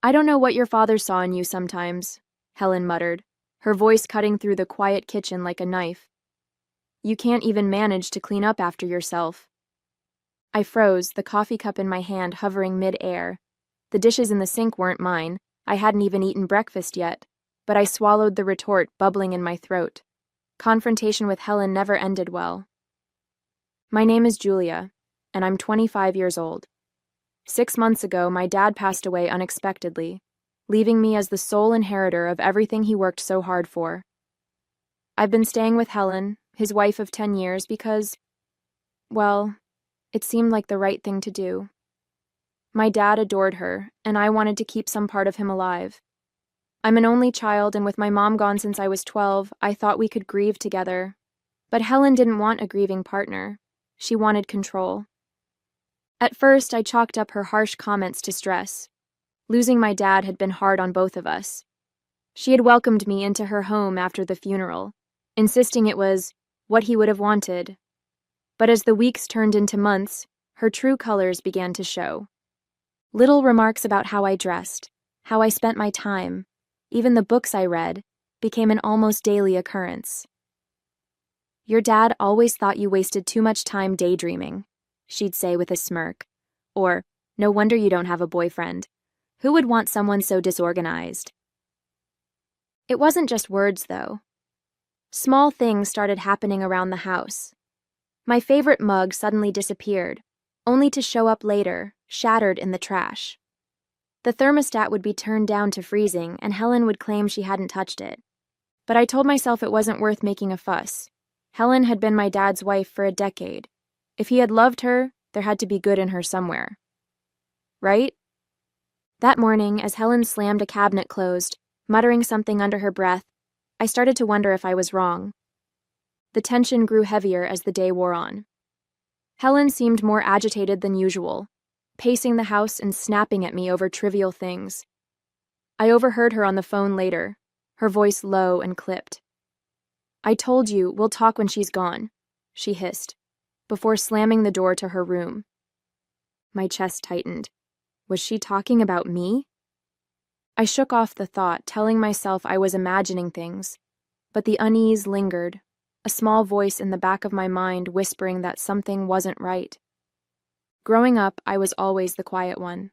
I don't know what your father saw in you sometimes, Helen muttered, her voice cutting through the quiet kitchen like a knife. You can't even manage to clean up after yourself. I froze, the coffee cup in my hand hovering mid-air. The dishes in the sink weren't mine. I hadn't even eaten breakfast yet, but I swallowed the retort bubbling in my throat. Confrontation with Helen never ended well. My name is Julia, and I'm 25 years old. 6 months ago, my dad passed away unexpectedly, leaving me as the sole inheritor of everything he worked so hard for. I've been staying with Helen, his wife of 10 years, because, well, it seemed like the right thing to do. My dad adored her, and I wanted to keep some part of him alive. I'm an only child, and with my mom gone since I was 12, I thought we could grieve together. But Helen didn't want a grieving partner. She wanted control. At first, I chalked up her harsh comments to stress. Losing my dad had been hard on both of us. She had welcomed me into her home after the funeral, insisting it was what he would have wanted. But as the weeks turned into months, her true colors began to show. Little remarks about how I dressed, how I spent my time, even the books I read, became an almost daily occurrence. Your dad always thought you wasted too much time daydreaming, she'd say with a smirk. Or, no wonder you don't have a boyfriend. Who would want someone so disorganized? It wasn't just words, though. Small things started happening around the house. My favorite mug suddenly disappeared, only to show up later, shattered in the trash. The thermostat would be turned down to freezing, and Helen would claim she hadn't touched it. But I told myself it wasn't worth making a fuss. Helen had been my dad's wife for a decade. If he had loved her, there had to be good in her somewhere. Right? That morning, as Helen slammed a cabinet closed, muttering something under her breath, I started to wonder if I was wrong. The tension grew heavier as the day wore on. Helen seemed more agitated than usual, pacing the house and snapping at me over trivial things. I overheard her on the phone later, her voice low and clipped. I told you, we'll talk when she's gone, she hissed, before slamming the door to her room. My chest tightened. Was she talking about me? I shook off the thought, telling myself I was imagining things, but the unease lingered, a small voice in the back of my mind whispering that something wasn't right. Growing up, I was always the quiet one.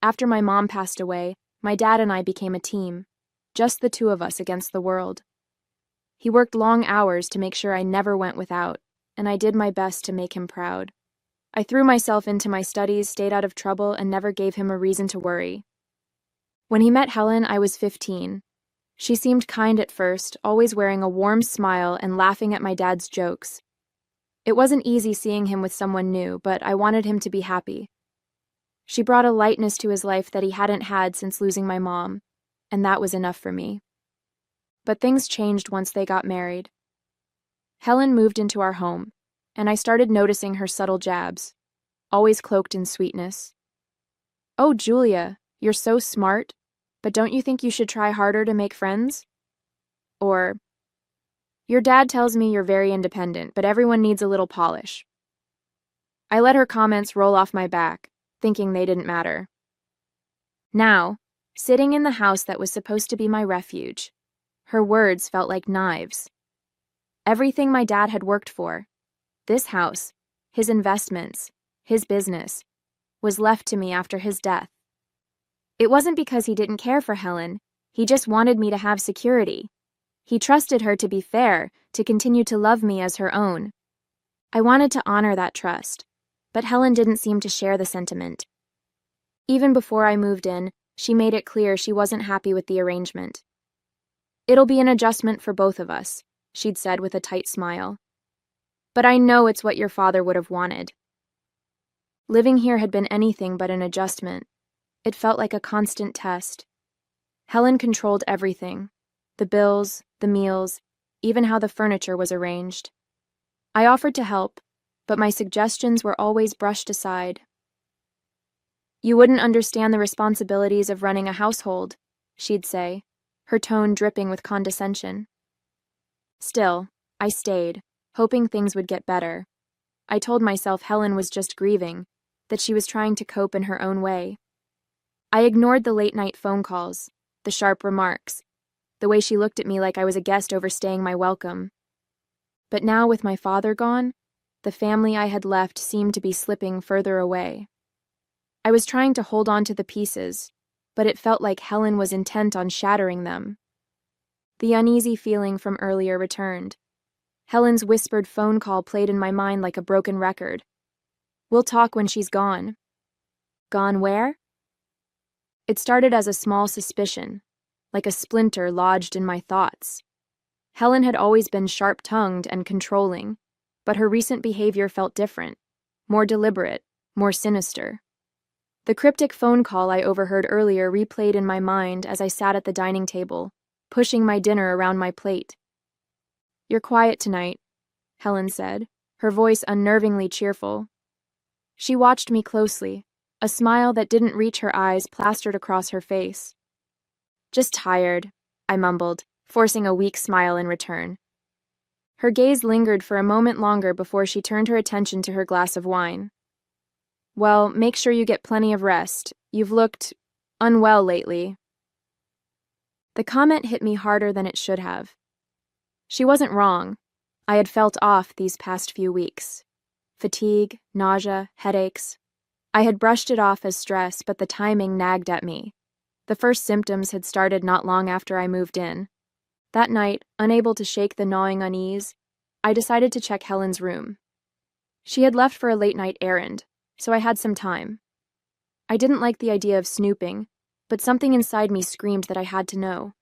After my mom passed away, my dad and I became a team, just the two of us against the world. He worked long hours to make sure I never went without, and I did my best to make him proud. I threw myself into my studies, stayed out of trouble, and never gave him a reason to worry. When he met Helen, I was 15. She seemed kind at first, always wearing a warm smile and laughing at my dad's jokes. It wasn't easy seeing him with someone new, but I wanted him to be happy. She brought a lightness to his life that he hadn't had since losing my mom, and that was enough for me. But things changed once they got married. Helen moved into our home, and I started noticing her subtle jabs, always cloaked in sweetness. "Oh, Julia, you're so smart, but don't you think you should try harder to make friends?" Or, "Your dad tells me you're very independent, but everyone needs a little polish." I let her comments roll off my back, thinking they didn't matter. Now, sitting in the house that was supposed to be my refuge, her words felt like knives. Everything my dad had worked for, this house, his investments, his business, was left to me after his death. It wasn't because he didn't care for Helen, he just wanted me to have security. He trusted her to be fair, to continue to love me as her own. I wanted to honor that trust, but Helen didn't seem to share the sentiment. Even before I moved in, she made it clear she wasn't happy with the arrangement. "It'll be an adjustment for both of us," she'd said with a tight smile. "But I know it's what your father would have wanted." Living here had been anything but an adjustment. It felt like a constant test. Helen controlled everything. The bills, the meals, even how the furniture was arranged. I offered to help, but my suggestions were always brushed aside. "You wouldn't understand the responsibilities of running a household," she'd say, her tone dripping with condescension. Still, I stayed, hoping things would get better. I told myself Helen was just grieving, that she was trying to cope in her own way. I ignored the late-night phone calls, the sharp remarks, the way she looked at me like I was a guest overstaying my welcome. But now, with my father gone, the family I had left seemed to be slipping further away. I was trying to hold on to the pieces, but it felt like Helen was intent on shattering them. The uneasy feeling from earlier returned. Helen's whispered phone call played in my mind like a broken record. "We'll talk when she's gone." Gone where? It started as a small suspicion, like a splinter lodged in my thoughts. Helen had always been sharp-tongued and controlling, but her recent behavior felt different, more deliberate, more sinister. The cryptic phone call I overheard earlier replayed in my mind as I sat at the dining table, pushing my dinner around my plate. "You're quiet tonight," Helen said, her voice unnervingly cheerful. She watched me closely, a smile that didn't reach her eyes plastered across her face. "Just tired," I mumbled, forcing a weak smile in return. Her gaze lingered for a moment longer before she turned her attention to her glass of wine. "Well, make sure you get plenty of rest. You've looked unwell lately." The comment hit me harder than it should have. She wasn't wrong. I had felt off these past few weeks. Fatigue, nausea, headaches. I had brushed it off as stress, but the timing nagged at me. The first symptoms had started not long after I moved in. That night, unable to shake the gnawing unease, I decided to check Helen's room. She had left for a late-night errand, so I had some time. I didn't like the idea of snooping, but something inside me screamed that I had to know.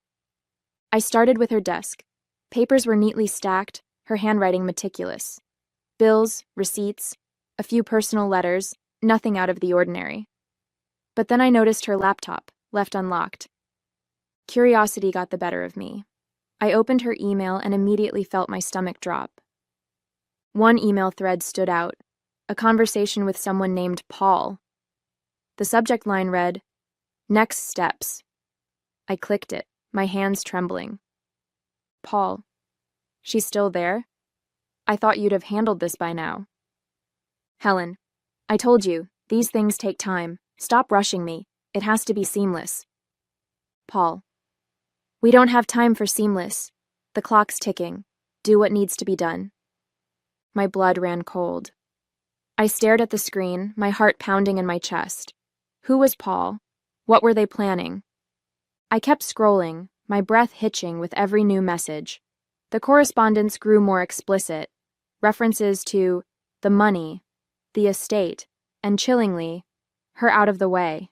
I started with her desk. Papers were neatly stacked, her handwriting meticulous. Bills, receipts, a few personal letters, nothing out of the ordinary. But then I noticed her laptop, left unlocked. Curiosity got the better of me. I opened her email and immediately felt my stomach drop. One email thread stood out, a conversation with someone named Paul. The subject line read, "Next steps." I clicked it, my hands trembling. Paul. She's still there? I thought you'd have handled this by now. Helen. I told you, these things take time. Stop rushing me. It has to be seamless. Paul. We don't have time for seamless. The clock's ticking. Do what needs to be done. My blood ran cold. I stared at the screen, my heart pounding in my chest. Who was Paul? What were they planning? I kept scrolling, my breath hitching with every new message. The correspondence grew more explicit. References to the money, the estate, and chillingly, her out of the way.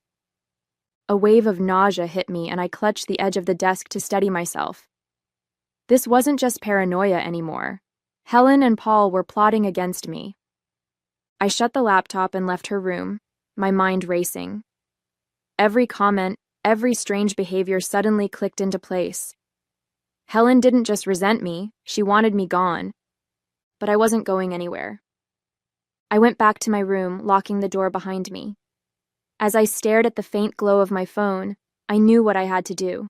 A wave of nausea hit me and I clutched the edge of the desk to steady myself. This wasn't just paranoia anymore. Helen and Paul were plotting against me. I shut the laptop and left her room, my mind racing. Every comment, every strange behavior suddenly clicked into place. Helen didn't just resent me, she wanted me gone. But I wasn't going anywhere. I went back to my room, locking the door behind me. As I stared at the faint glow of my phone, I knew what I had to do.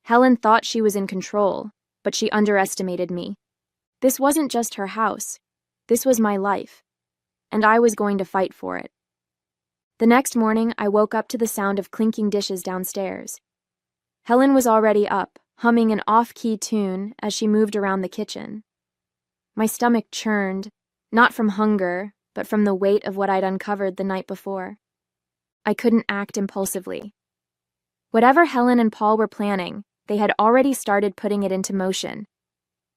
Helen thought she was in control, but she underestimated me. This wasn't just her house. This was my life. And I was going to fight for it. The next morning, I woke up to the sound of clinking dishes downstairs. Helen was already up, humming an off-key tune as she moved around the kitchen. My stomach churned, not from hunger, but from the weight of what I'd uncovered the night before. I couldn't act impulsively. Whatever Helen and Paul were planning, they had already started putting it into motion.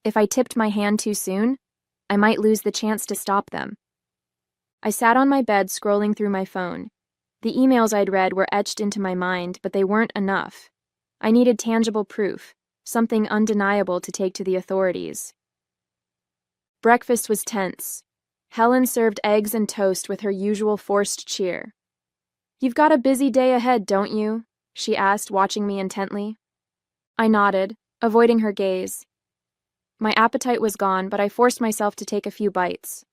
If I tipped my hand too soon, I might lose the chance to stop them. I sat on my bed scrolling through my phone. The emails I'd read were etched into my mind, but they weren't enough. I needed tangible proof, something undeniable to take to the authorities. Breakfast was tense. Helen served eggs and toast with her usual forced cheer. "You've got a busy day ahead, don't you?" she asked, watching me intently. I nodded, avoiding her gaze. My appetite was gone, but I forced myself to take a few bites.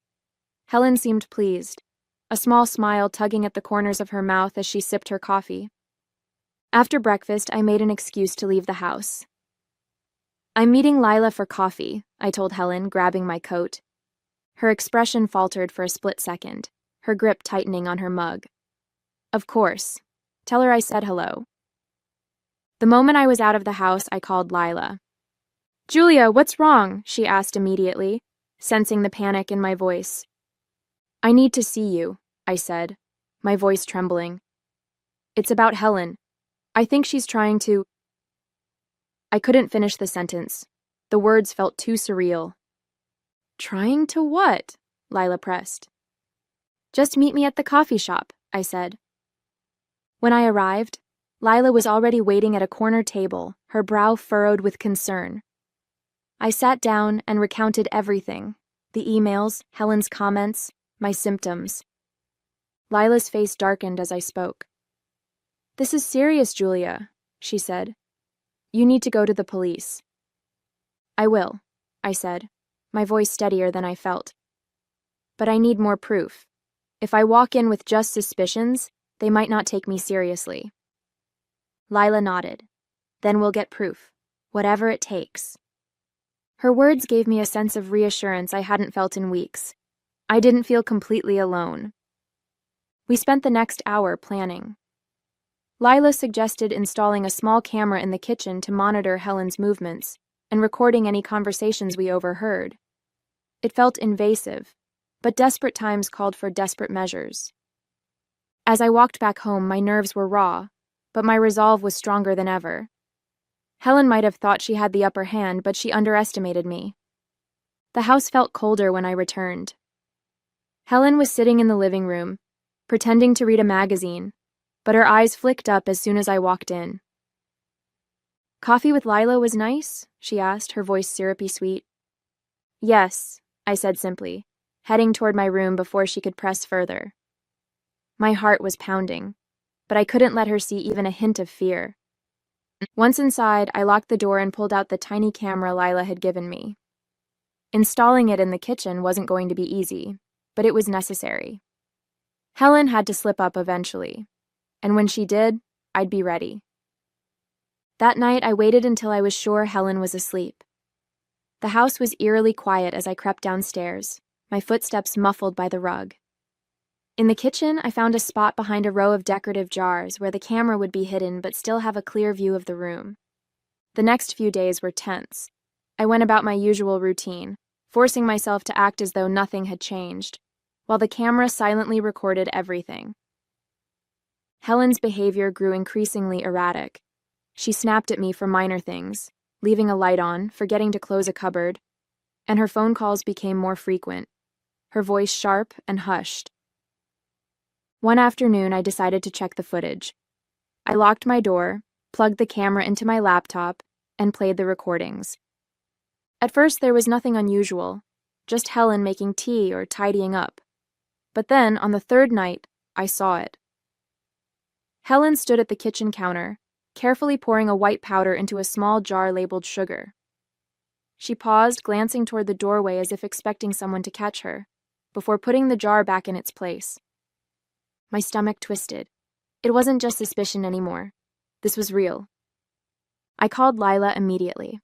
Helen seemed pleased, a small smile tugging at the corners of her mouth as she sipped her coffee. After breakfast, I made an excuse to leave the house. "I'm meeting Lila for coffee," I told Helen, grabbing my coat. Her expression faltered for a split second, her grip tightening on her mug. "Of course. Tell her I said hello." The moment I was out of the house, I called Lila. "Julia, what's wrong?" she asked immediately, sensing the panic in my voice. "I need to see you," I said, my voice trembling. "It's about Helen. I think she's trying to—" I couldn't finish the sentence. The words felt too surreal. "Trying to what?" Lila pressed. "Just meet me at the coffee shop," I said. When I arrived, Lila was already waiting at a corner table, her brow furrowed with concern. I sat down and recounted everything: the emails, Helen's comments, my symptoms. Lila's face darkened as I spoke. "This is serious, Julia," she said. "You need to go to the police." "I will," I said, my voice steadier than I felt. "But I need more proof. If I walk in with just suspicions, they might not take me seriously." Lila nodded. "Then we'll get proof, whatever it takes." Her words gave me a sense of reassurance I hadn't felt in weeks. I didn't feel completely alone. We spent the next hour planning. Lila suggested installing a small camera in the kitchen to monitor Helen's movements and recording any conversations we overheard. It felt invasive, but desperate times called for desperate measures. As I walked back home, my nerves were raw, but my resolve was stronger than ever. Helen might have thought she had the upper hand, but she underestimated me. The house felt colder when I returned. Helen was sitting in the living room, pretending to read a magazine, but her eyes flicked up as soon as I walked in. "Coffee with Lila was nice?" she asked, her voice syrupy sweet. "Yes," I said simply, heading toward my room before she could press further. My heart was pounding, but I couldn't let her see even a hint of fear. Once inside, I locked the door and pulled out the tiny camera Lila had given me. Installing it in the kitchen wasn't going to be easy, but it was necessary. Helen had to slip up eventually, and when she did, I'd be ready. That night, I waited until I was sure Helen was asleep. The house was eerily quiet as I crept downstairs, my footsteps muffled by the rug. In the kitchen, I found a spot behind a row of decorative jars where the camera would be hidden but still have a clear view of the room. The next few days were tense. I went about my usual routine, forcing myself to act as though nothing had changed, while the camera silently recorded everything. Helen's behavior grew increasingly erratic. She snapped at me for minor things, leaving a light on, forgetting to close a cupboard, and her phone calls became more frequent, her voice sharp and hushed. One afternoon, I decided to check the footage. I locked my door, plugged the camera into my laptop, and played the recordings. At first, there was nothing unusual, just Helen making tea or tidying up. But then, on the third night, I saw it. Helen stood at the kitchen counter, carefully pouring a white powder into a small jar labeled sugar. She paused, glancing toward the doorway as if expecting someone to catch her, before putting the jar back in its place. My stomach twisted. It wasn't just suspicion anymore. This was real. I called Lila immediately.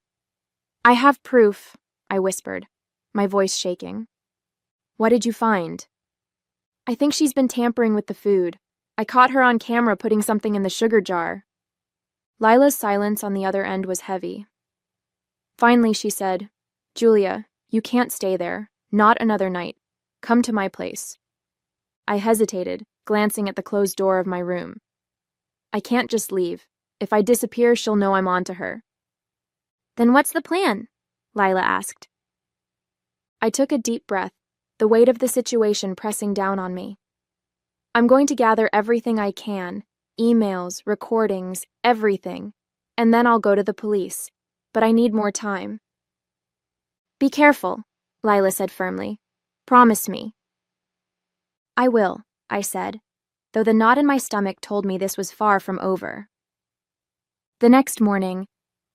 "I have proof," I whispered, my voice shaking. "What did you find?" "I think she's been tampering with the food. I caught her on camera putting something in the sugar jar." Lila's silence on the other end was heavy. Finally, she said, "Julia, you can't stay there. Not another night. Come to my place." I hesitated, glancing at the closed door of my room. "I can't just leave. If I disappear, she'll know I'm on to her." "Then what's the plan?" Lila asked. I took a deep breath, the weight of the situation pressing down on me. "I'm going to gather everything I can, emails, recordings, everything, and then I'll go to the police, but I need more time." "Be careful," Lila said firmly. "Promise me." "I will," I said, though the knot in my stomach told me this was far from over. The next morning,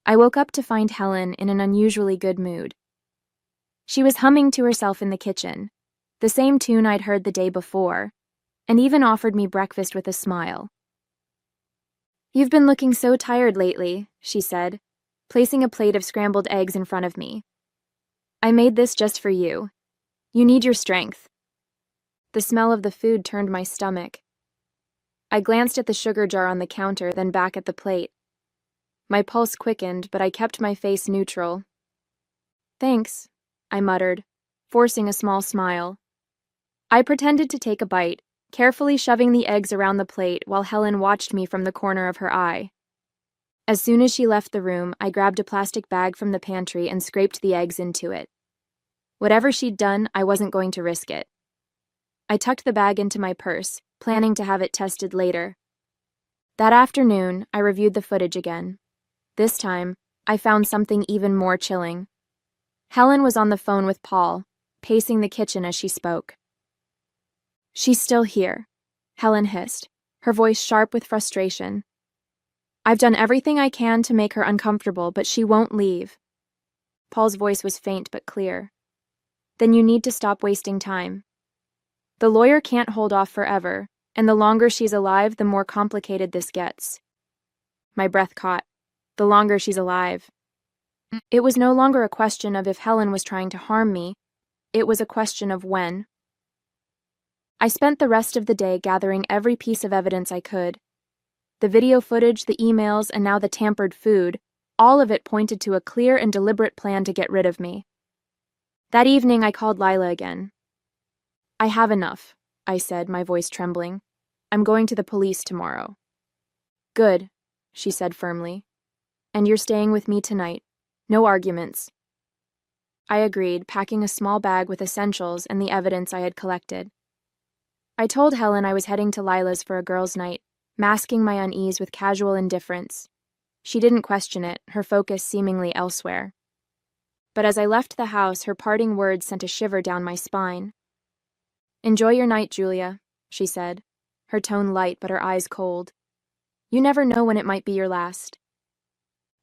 I woke up to find Helen in an unusually good mood. She was humming to herself in the kitchen, the same tune I'd heard the day before, and even offered me breakfast with a smile. "You've been looking so tired lately," she said, placing a plate of scrambled eggs in front of me. "I made this just for you. You need your strength." The smell of the food turned my stomach. I glanced at the sugar jar on the counter, then back at the plate. My pulse quickened, but I kept my face neutral. "Thanks," I muttered, forcing a small smile. I pretended to take a bite, carefully shoving the eggs around the plate while Helen watched me from the corner of her eye. As soon as she left the room, I grabbed a plastic bag from the pantry and scraped the eggs into it. Whatever she'd done, I wasn't going to risk it. I tucked the bag into my purse, planning to have it tested later. That afternoon, I reviewed the footage again. This time, I found something even more chilling. Helen was on the phone with Paul, pacing the kitchen as she spoke. "She's still here," Helen hissed, her voice sharp with frustration. "I've done everything I can to make her uncomfortable, but she won't leave." Paul's voice was faint but clear. "Then you need to stop wasting time. The lawyer can't hold off forever, and the longer she's alive, the more complicated this gets." My breath caught. The longer she's alive. It was no longer a question of if Helen was trying to harm me. It was a question of when. I spent the rest of the day gathering every piece of evidence I could. The video footage, the emails, and now the tampered food, all of it pointed to a clear and deliberate plan to get rid of me. That evening, I called Lila again. "I have enough," I said, my voice trembling. "I'm going to the police tomorrow." "Good," she said firmly. "And you're staying with me tonight. No arguments." I agreed, packing a small bag with essentials and the evidence I had collected. I told Helen I was heading to Lila's for a girls' night, masking my unease with casual indifference. She didn't question it, her focus seemingly elsewhere. But as I left the house, her parting words sent a shiver down my spine. "Enjoy your night, Julia," she said, her tone light but her eyes cold. "You never know when it might be your last."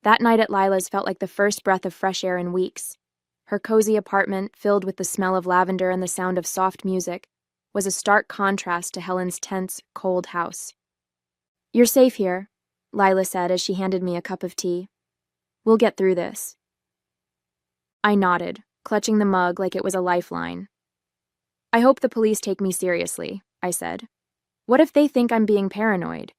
That night at Lila's felt like the first breath of fresh air in weeks. Her cozy apartment, filled with the smell of lavender and the sound of soft music, was a stark contrast to Helen's tense, cold house. "You're safe here," Lila said as she handed me a cup of tea. "We'll get through this." I nodded, clutching the mug like it was a lifeline. "I hope the police take me seriously," I said. "What if they think I'm being paranoid?"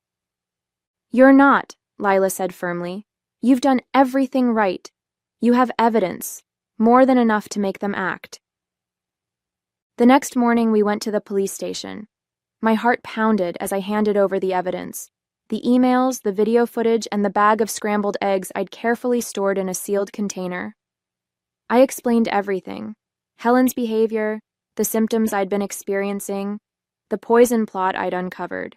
"You're not," Lila said firmly. "You've done everything right. You have evidence, more than enough to make them act." The next morning, we went to the police station. My heart pounded as I handed over the evidence. The emails, the video footage, and the bag of scrambled eggs I'd carefully stored in a sealed container. I explained everything. Helen's behavior, the symptoms I'd been experiencing, the poison plot I'd uncovered.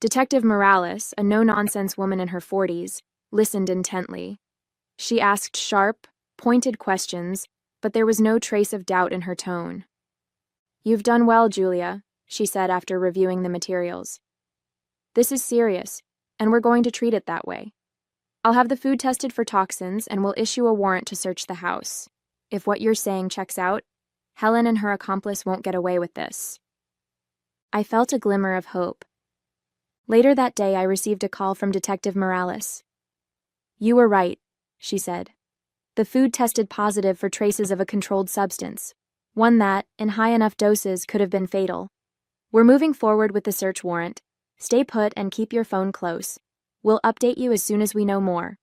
Detective Morales, a no-nonsense woman in her 40s, listened intently. She asked sharp, pointed questions, but there was no trace of doubt in her tone. "You've done well, Julia," she said after reviewing the materials. "This is serious, and we're going to treat it that way. I'll have the food tested for toxins, and we'll issue a warrant to search the house. If what you're saying checks out, Helen and her accomplice won't get away with this." I felt a glimmer of hope. Later that day, I received a call from Detective Morales. "You were right," she said. "The food tested positive for traces of a controlled substance, one that, in high enough doses, could have been fatal. We're moving forward with the search warrant. Stay put and keep your phone close. We'll update you as soon as we know more."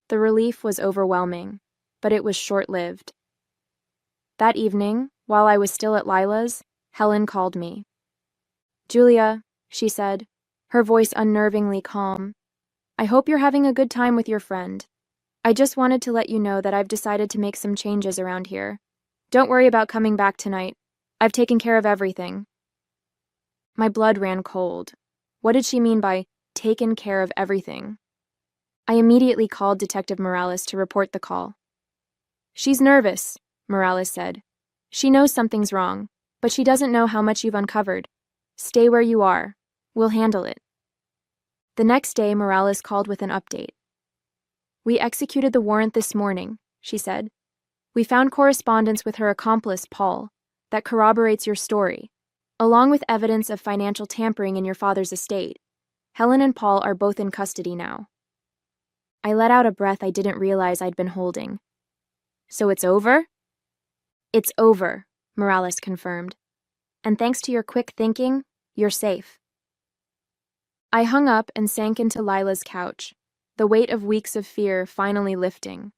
The relief was overwhelming, but it was short-lived. That evening, while I was still at Lila's, Helen called me. "Julia," she said, her voice unnervingly calm, "I hope you're having a good time with your friend. I just wanted to let you know that I've decided to make some changes around here. Don't worry about coming back tonight. I've taken care of everything." My blood ran cold. What did she mean by taken care of everything? I immediately called Detective Morales to report the call. "She's nervous," Morales said. "She knows something's wrong, but she doesn't know how much you've uncovered. Stay where you are. We'll handle it." The next day, Morales called with an update. "We executed the warrant this morning," she said. "We found correspondence with her accomplice, Paul, that corroborates your story, along with evidence of financial tampering in your father's estate. Helen and Paul are both in custody now." I let out a breath I didn't realize I'd been holding. "So it's over?" "It's over," Morales confirmed. "And thanks to your quick thinking, you're safe." I hung up and sank into Lila's couch, the weight of weeks of fear finally lifting.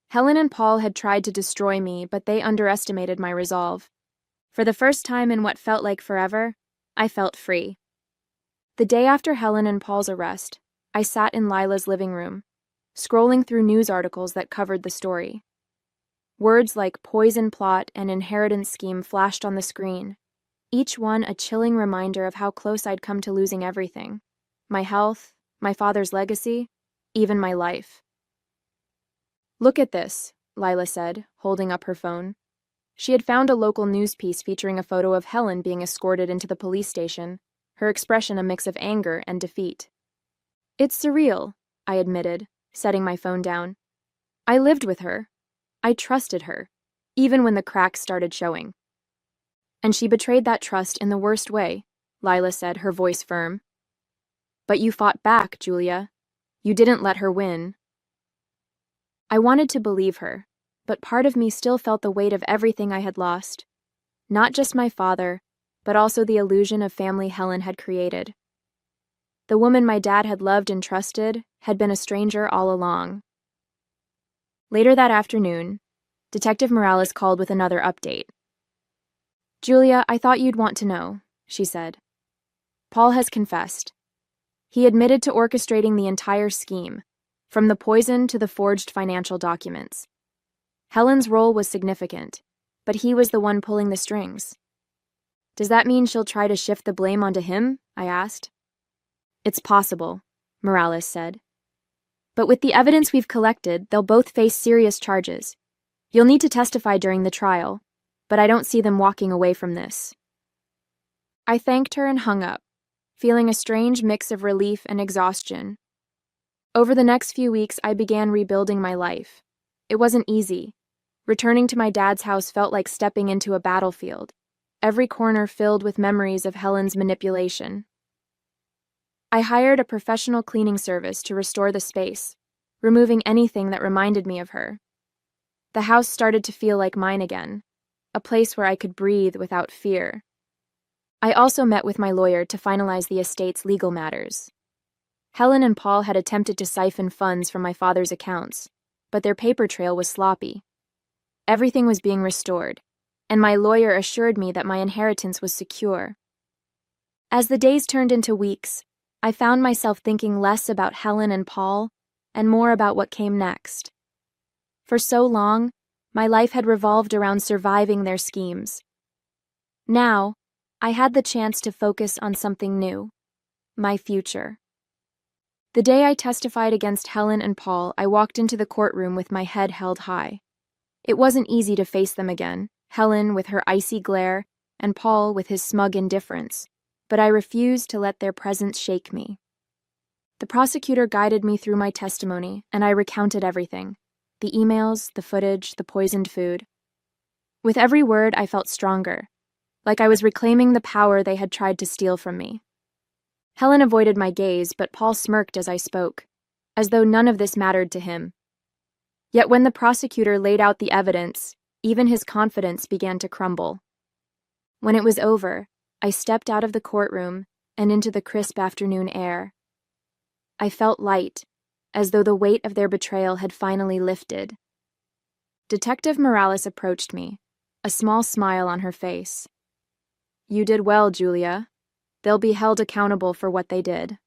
Helen and Paul had tried to destroy me, but they underestimated my resolve. For the first time in what felt like forever, I felt free. The day after Helen and Paul's arrest, I sat in Lila's living room, scrolling through news articles that covered the story. Words like poison plot and inheritance scheme flashed on the screen, each one a chilling reminder of how close I'd come to losing everything: my health, my father's legacy, even my life. "Look at this," Lila said, holding up her phone. She had found a local news piece featuring a photo of Helen being escorted into the police station, her expression a mix of anger and defeat. "It's surreal," I admitted, setting my phone down. "I lived with her. I trusted her, even when the cracks started showing." "And she betrayed that trust in the worst way," Lila said, her voice firm. "But you fought back, Julia. You didn't let her win." I wanted to believe her, but part of me still felt the weight of everything I had lost. Not just my father, but also the illusion of family Helen had created. The woman my dad had loved and trusted had been a stranger all along. Later that afternoon, Detective Morales called with another update. "Julia, I thought you'd want to know," she said. "Paul has confessed. He admitted to orchestrating the entire scheme, from the poison to the forged financial documents. Helen's role was significant, but he was the one pulling the strings." "Does that mean she'll try to shift the blame onto him?" I asked. "It's possible," Morales said. "But with the evidence we've collected, they'll both face serious charges. You'll need to testify during the trial, but I don't see them walking away from this." I thanked her and hung up, feeling a strange mix of relief and exhaustion. Over the next few weeks, I began rebuilding my life. It wasn't easy. Returning to my dad's house felt like stepping into a battlefield, every corner filled with memories of Helen's manipulation. I hired a professional cleaning service to restore the space, removing anything that reminded me of her. The house started to feel like mine again, a place where I could breathe without fear. I also met with my lawyer to finalize the estate's legal matters. Helen and Paul had attempted to siphon funds from my father's accounts, but their paper trail was sloppy. Everything was being restored, and my lawyer assured me that my inheritance was secure. As the days turned into weeks, I found myself thinking less about Helen and Paul and more about what came next. For so long, my life had revolved around surviving their schemes. Now, I had the chance to focus on something new: my future. The day I testified against Helen and Paul, I walked into the courtroom with my head held high. It wasn't easy to face them again, Helen with her icy glare and Paul with his smug indifference, but I refused to let their presence shake me. The prosecutor guided me through my testimony, and I recounted everything: the emails, the footage, the poisoned food. With every word, I felt stronger, like I was reclaiming the power they had tried to steal from me. Helen avoided my gaze, but Paul smirked as I spoke, as though none of this mattered to him. Yet when the prosecutor laid out the evidence, even his confidence began to crumble. When it was over, I stepped out of the courtroom and into the crisp afternoon air. I felt light, as though the weight of their betrayal had finally lifted. Detective Morales approached me, a small smile on her face. "You did well, Julia. They'll be held accountable for what they did."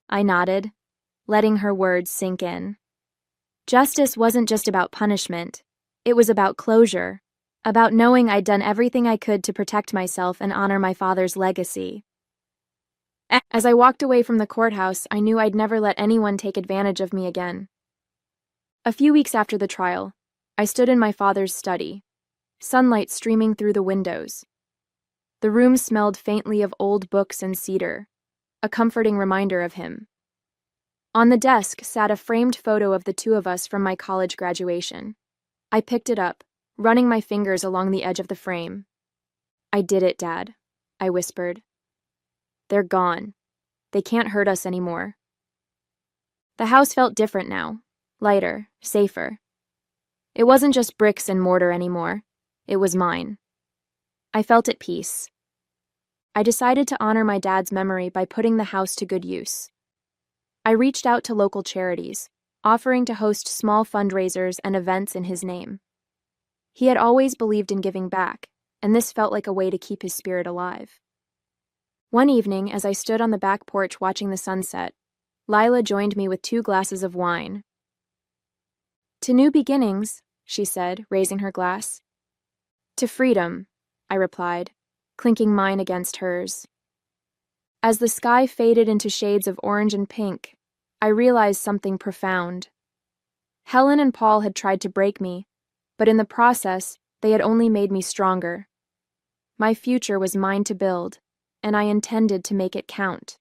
I nodded, letting her words sink in. Justice wasn't just about punishment. It was about closure, about knowing I'd done everything I could to protect myself and honor my father's legacy. As I walked away from the courthouse, I knew I'd never let anyone take advantage of me again. A few weeks after the trial, I stood in my father's study, sunlight streaming through the windows. The room smelled faintly of old books and cedar, a comforting reminder of him. On the desk sat a framed photo of the two of us from my college graduation. I picked it up, running my fingers along the edge of the frame. "I did it, Dad," I whispered. "They're gone. They can't hurt us anymore." The house felt different now, lighter, safer. It wasn't just bricks and mortar anymore. It was mine. I felt at peace. I decided to honor my dad's memory by putting the house to good use. I reached out to local charities, offering to host small fundraisers and events in his name. He had always believed in giving back, and this felt like a way to keep his spirit alive. One evening, as I stood on the back porch watching the sunset, Lila joined me with 2 glasses of wine. "To new beginnings," she said, raising her glass. "To freedom," I replied, clinking mine against hers. As the sky faded into shades of orange and pink, I realized something profound. Helen and Paul had tried to break me, but in the process, they had only made me stronger. My future was mine to build, and I intended to make it count.